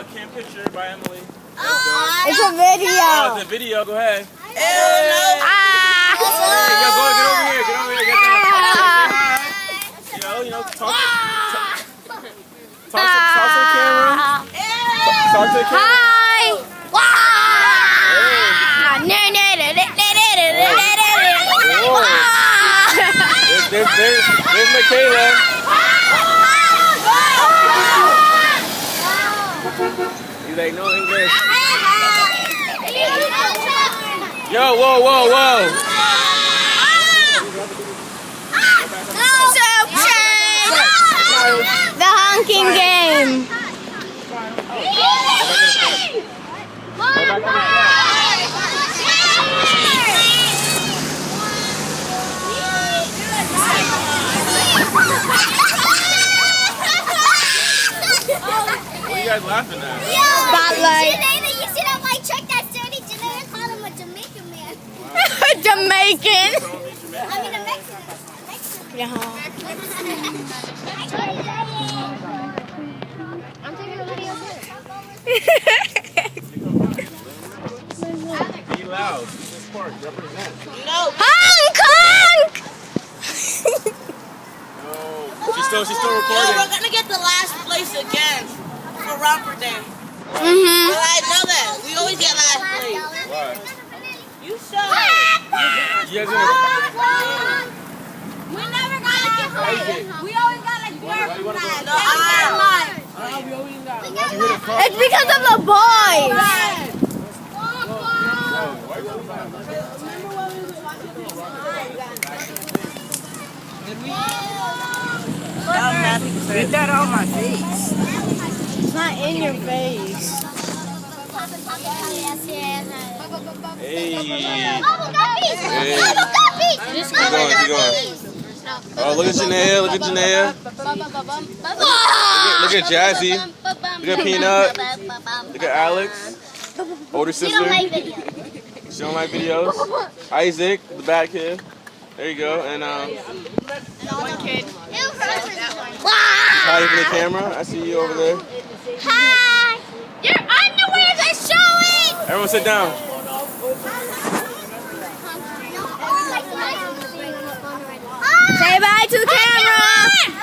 cam picture by Emily. It's a video. Oh, it's a video. Go ahead. Ew, no. Hey, yo, go get over here. Get over here. Get that. Say hi. Talk to the camera. Talk to the camera. Hi. There's Michaela. He's like, no English. Yo, whoa. The honking game. What are you guys laughing at? Spotlight. You see that white truck that's dirty? Janela called him a Jamaican man. Jamaican. I mean a Mexican. I'm taking a video too. Be loud. This park represent. No. Hong Kong. No. She's still Yo, recording. we're gonna get the last place again for Romper Day. Well, Mhm. I know that. We always get last place. Why? You should. You guys gonna... We never got like Isaac. we always got like Why you wanna go? No, I You hit a car. It's because of the boys. Why you going back? Get that on my face. It's not in your face. Hey. Just Keep going. Oh, look at Janaea. Look at Jazzy. Look at Peanut. Look at Alex. Older sister. She don't like videos. Isaac, the bad kid. There you go. And One kid. hiding from the camera. I see you over there. Hi! Your underwears are showing! Everyone sit down. Say bye to the camera.